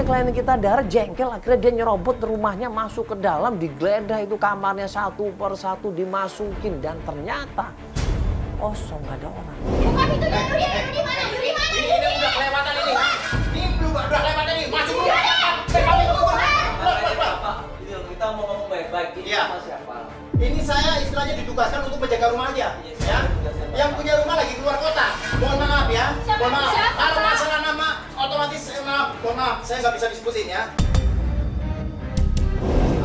klien kita Dara jengkel, akhirnya dia nyerobot rumahnya, masuk ke dalam, digeledah itu kamarnya satu per satu dimasukin dan ternyata kosong, nggak ada orang. Bukan itu Yudi mana? Yudi mana? Ini udah kelewatan ini. Ini udah kelewatan ini. Masuk dulu. Kita mau ngomong baik-baik. Ini Iya. sama siapa? Ini saya istilahnya ditugaskan untuk menjaga rumah aja, ya. Yang punya rumah lagi keluar kota. Mohon maaf ya. Mohon maaf. Kalau masalah nama otomatis mohon maaf, saya nggak bisa diskusin ya.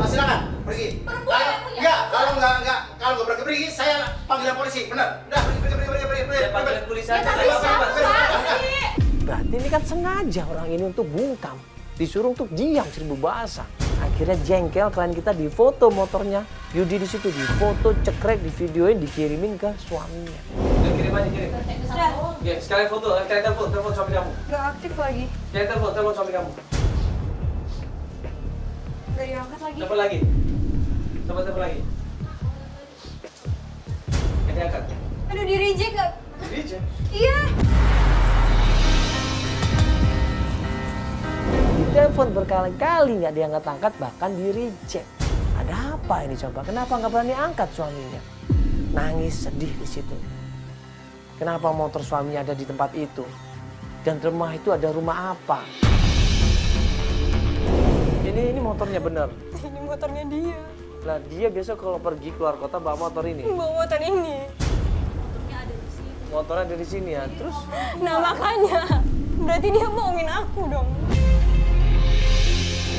Silakan pergi. Kalau nggak pergi, saya panggilan polisi, benar. Udah pergi. Panggilan polisi aja. Berarti ini kan sengaja orang ini untuk bungkam, disuruh untuk diam seribu bahasa. Akhirnya jengkel, klien kita difoto motornya, Yudi di situ difoto, cekrek, divideoin, dikirimin ke suaminya. Udah kirim aja, kirim. Ya, sekalian foto, sekalian telepon suami kamu. Gak aktif lagi. Sekalian telepon suami kamu. Gak diangkat lagi. Telepon lagi. Coba telepon lagi. Ini angkat. Aduh, di reject gak? Reject. Iya. Ditelepon berkali-kali nggak diangkat-angkat, bahkan di reject. Ada apa ini coba? Kenapa nggak berani angkat suaminya? Nangis sedih di situ. Kenapa motor suaminya ada di tempat itu? Dan rumah itu ada rumah apa? Ini motornya bener. Ini motornya dia. Lah dia biasa kalau pergi keluar kota bawa motor ini. Bawa motor ini. Motornya ada di sini ya. Terus Nah makanya, berarti dia bohongin aku dong.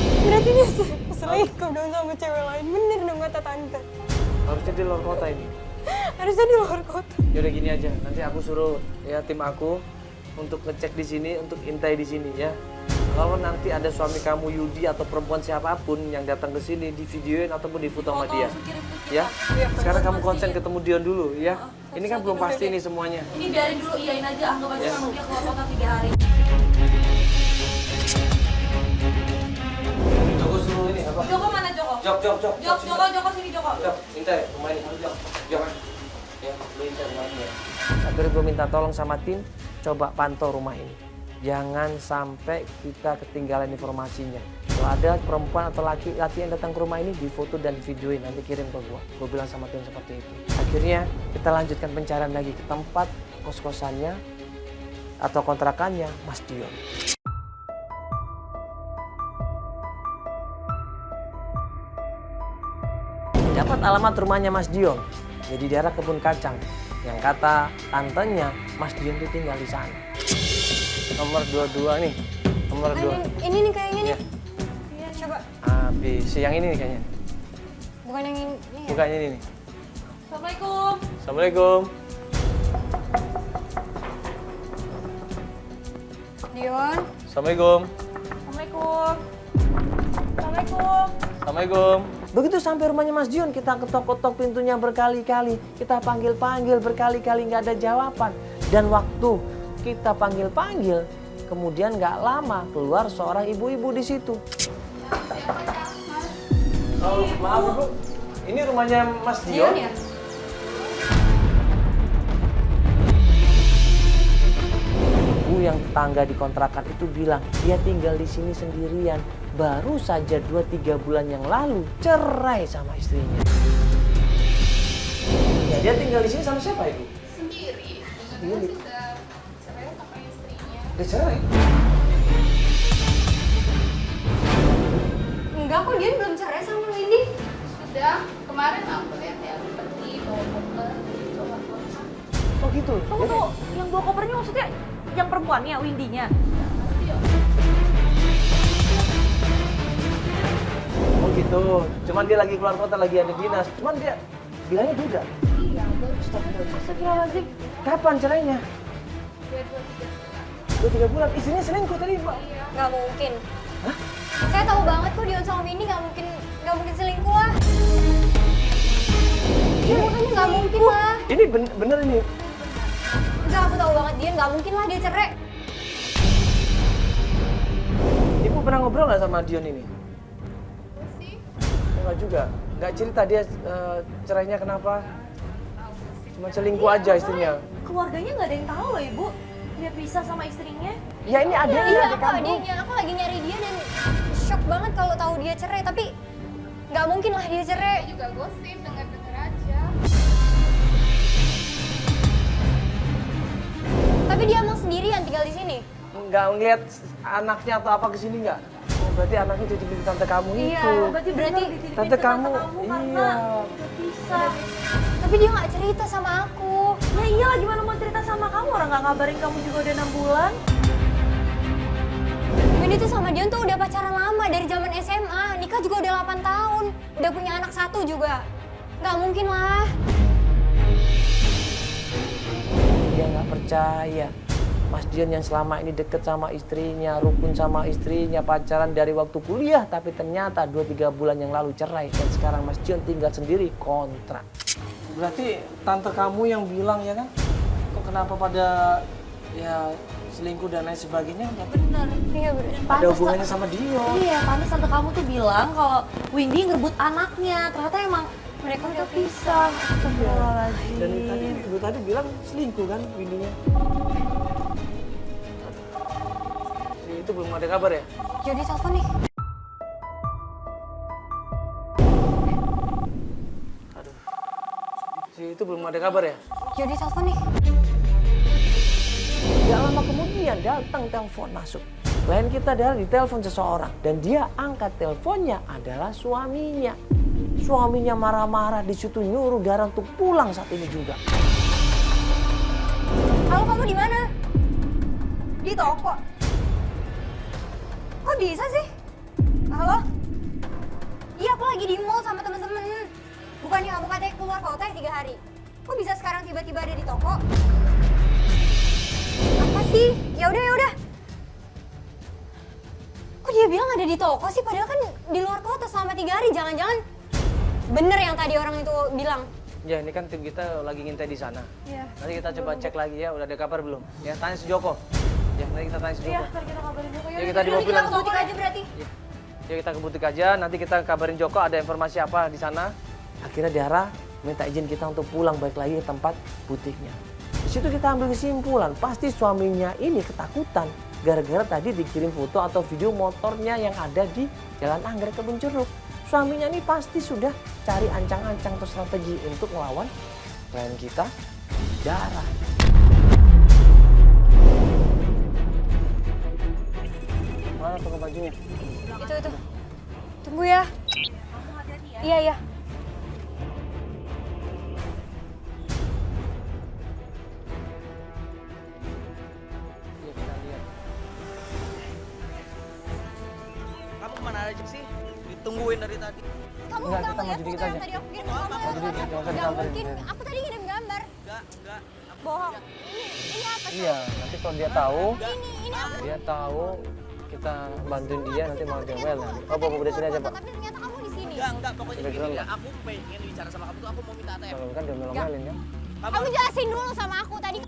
Berarti dia selingkuh dong sama cewek lain. Bener dong kata tante. harusnya di luar kota ini. Harusnya di luar kota. Ya udah gini aja, nanti aku suruh ya tim aku untuk ngecek di sini, untuk intai di sini ya. Kalau nanti ada suami kamu Yudi atau perempuan siapapun yang datang ke sini, di videoin ataupun difoto sama dia. Ya. Sekarang kamu konsen ketemu Dion dulu ya. Ini kan belum pasti nih semuanya. Ini biarin dulu, iyain aja, anggap aja sama dia keluar kota 3 hari. Joko suruh ini apa? Joko mana Joko? Jok. Sini Joko. Jok, minta rumah ini. Jok. Ya, lu minta rumah ini ya. Akhirnya gue minta tolong sama tim, coba pantau rumah ini. Jangan sampai kita ketinggalan informasinya. Kalau ada perempuan atau laki-laki yang datang ke rumah ini, difoto dan videoin, nanti kirim ke gue. Gue bilang sama tim seperti itu. Akhirnya kita lanjutkan pencarian lagi ke tempat kos-kosannya atau kontrakannya Mas Dion. Dapat alamat rumahnya Mas Dion, jadi daerah kebun kacang. Yang kata tantenya, Mas Dion itu tinggal di sana. Nomor 22 nih, nomor 2. Ini nih kayaknya nih. Ya. Iya, coba. Habis, yang ini nih kayaknya. Bukan yang ini ya? Bukan ini nih. Assalamualaikum. Assalamualaikum. Dion. Assalamualaikum. Assalamualaikum. Assalamualaikum. Assalamualaikum. Begitu sampai rumahnya Mas Dion, kita ketok-ketok pintunya berkali-kali. Kita panggil-panggil berkali-kali, nggak ada jawaban. Dan waktu kita panggil-panggil, kemudian nggak lama keluar seorang ibu-ibu di situ. Oh, maaf Bu, ini rumahnya Mas Dion? Ya? Ibu yang tetangga di kontrakan itu bilang dia tinggal di sini sendirian. Baru saja 2-3 bulan yang lalu cerai sama istrinya. Ya, dia tinggal di sini sama siapa Ibu? Sendiri. Sendiri. Sudah cerai sama istrinya. Dia cerai? Enggak kok, dia belum cerai sama Windy. Sudah kemarin aku lihat ya pergi bawa koper coba koper. Oh gitu? Tunggu, tunggu. Yang bawa kopernya maksudnya yang perempuannya, Windy-nya? Oh gitu. Cuman dia lagi keluar kota, lagi ada dinas. Cuman dia bilangnya duda. Iya, baru Astagfirullahaladzim. Kapan cerainya? 2-3 bulan. Istrinya selingkuh tadi Mbak. Nggak mungkin. Hah? Saya tahu banget kok Dion sama Windy nggak mungkin selingkuh lah. Iya makanya nggak mungkin lah. Ini bener ini. Enggak, aku tahu banget Dion nggak mungkin lah dia cerai. Ibu pernah ngobrol nggak sama Dion ini? sih. Enggak juga. Nggak cerita dia cerainya kenapa? Cuma selingkuh aja istrinya. Keluarganya nggak ada yang tahu loh Ibu. dia pisah sama istrinya? Ya ini adiknya, Iya, adik aku kamu. adiknya. Aku lagi nyari dia dan shock banget kalau tahu dia cerai. Tapi nggak mungkin lah dia cerai. Saya juga gosip, denger-denger aja. Tapi dia emang sendirian tinggal di sini. Nggak ngeliat anaknya atau apa kesini nggak? Oh, berarti anaknya cucu tante kamu Iya, itu. berarti dititipin Tante ke kamu, karena iya. udah pisah. tapi dia nggak cerita sama aku. Ya iyalah gimana mau cerita sama kamu, orang nggak ngabarin kamu juga udah 6 bulan. Windy tuh sama Dion tuh udah pacaran lama dari zaman SMA. Nikah juga udah 8 tahun. Udah punya anak 1 juga. Nggak mungkin lah. Dia nggak percaya. Mas Dion yang selama ini deket sama istrinya, rukun sama istrinya, pacaran dari waktu kuliah, tapi ternyata 2-3 bulan yang lalu cerai. Dan sekarang Mas Dion tinggal sendiri, kontrak. Berarti tante kamu yang bilang ya kan? Kok kenapa pada ya selingkuh dan lain sebagainya? Nggak benar. Iya bener. Ada hubungannya sama Dion. Iya, pantas tante kamu tuh bilang kalau Windy ngerebut anaknya. Ternyata emang mereka udah pisah. Astagfirullahaladzim. Dan tadi ibu tadi bilang selingkuh kan Windy-nya? Itu belum ada kabar ya? Jadi telepon nih. Aduh. Itu belum ada kabar ya? Jadi telepon nih. Gak lama kemudian datang telepon masuk. Klien kita adalah ditelepon seseorang dan dia angkat teleponnya adalah suaminya. Suaminya marah-marah, disitu nyuruh Dara untuk pulang saat ini juga. Halo, kamu di mana? Di toko. Kok bisa sih? Halo? Iya, aku lagi di mall sama temen-temen. Bukannya kamu katanya keluar kota ya 3 hari. Kok bisa sekarang tiba-tiba ada di toko? Apa sih? Ya udah. Kok dia bilang ada di toko sih? Padahal kan di luar kota selama 3 hari. Jangan-jangan bener yang tadi orang itu bilang. Ya ini kan tim kita lagi ngintai di sana. Iya. Nanti kita coba cek lagi ya, udah ada kabar belum? Ya tanya si Joko. Ya nanti kita tanya si Iya, Joko. ntar kita kabarin juga. Ya kita di mobil Kita ke langsung. butik aja berarti. Ya kita ke butik aja, nanti kita kabarin Joko ada informasi apa di sana. Akhirnya Dara minta izin kita untuk pulang balik lagi ke tempat butiknya. Di situ kita ambil kesimpulan, pasti suaminya ini ketakutan gara-gara tadi dikirim foto atau video motornya yang ada di Jalan Anggrek Kebun Jeruk. Suaminya ini pasti sudah cari ancang-ancang atau strategi untuk melawan klien kita, Dara. Mana toko bajunya? Itu. Tunggu ya. Iya. Iya, kita lihat. Kamu kemana aja sih? Ditungguin dari tadi. Kamu Enggak, nggak kita ngeliat maju foto dikit yang aja. tadi aku kirim ke kamu? Maju dikit, nggak usah Nggak disamperin. mungkin. Aku tadi ngirim gambar. Enggak. Bohong. Ini apa sih? Iya, nanti kalau dia tahu, Ini aku. dia tahu kita bantuin dia nanti mau dewel nanti. Oh, bawa udah sini aja, Pak. Tapi ternyata kamu di sini. Enggak, pokoknya Udah gini keren, ya. Pak. Aku pengen bicara sama kamu tuh, aku mau minta ATM. Kalau kan dia melongelin kan. Kamu jelasin dulu sama aku tadi.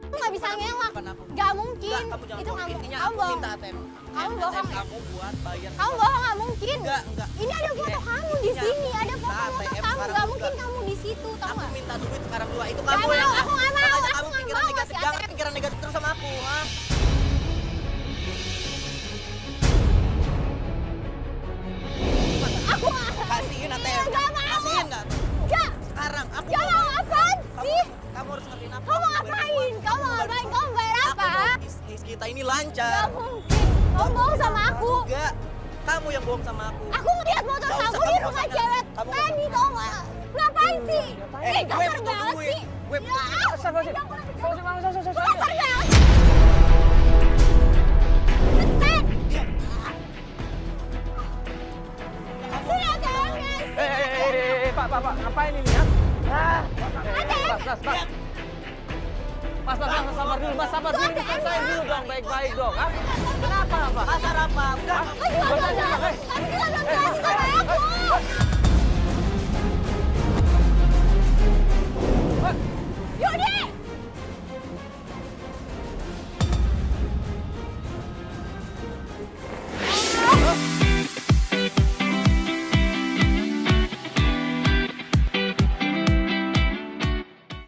Kamu nggak bisa ngelak. Bukan aku. Nggak mungkin. Enggak, kamu jangan Itu bohong. kamu. Intinya Kamu aku bohong. minta ATM. Kamu bohong ya? Kamu buat bayar. Kamu bohong, nggak mungkin. Enggak. Ini ada foto kamu di sini. Ada foto ATM kamu. sekarang Nggak juga. mungkin kamu di situ, tau Aku nggak? minta duit sekarang juga. Itu Nggak kamu mau, yang aku nggak mau, makanya aku kamu nggak pikiran mau negatif. ngasih Jangan ATM. pikiran negatif terus sama aku, ha? Aku nggak. Kasihin ATM. Nggak mau. Kasihin nggak? Nggak. Sekarang aku Nggak mau apaan sih? kamu harus ngertiin aku. Kamu ngapain? Kamu ngapain? Kamu bayar Aku apa? mau bisnis kita ini lancar. Nggak mungkin. Kamu bohong sama aku. Enggak. Kamu yang bohong sama aku. Aku ngeliat motor Nggak usah, kamu di kamu rumah nggak cewek usah. Kamu nggak tadi, usah. tau nggak? Ngapain sih? gue Kasar butuh banget duit. sih. Gue butuh Ya, Astagfirullahaladzim. kasar banget. Betet. Sini ATM-nya. Pak, ngapain ini ya? Mas, sabar dulu, Mas, sabar dulu. Diselesain dulu dong, baik-baik dong. Hah? Kenapa, Pak? Pasar apa? Udah. Aku juga belum jelasin. Kamu juga belum jelasin sama aku. Yudi!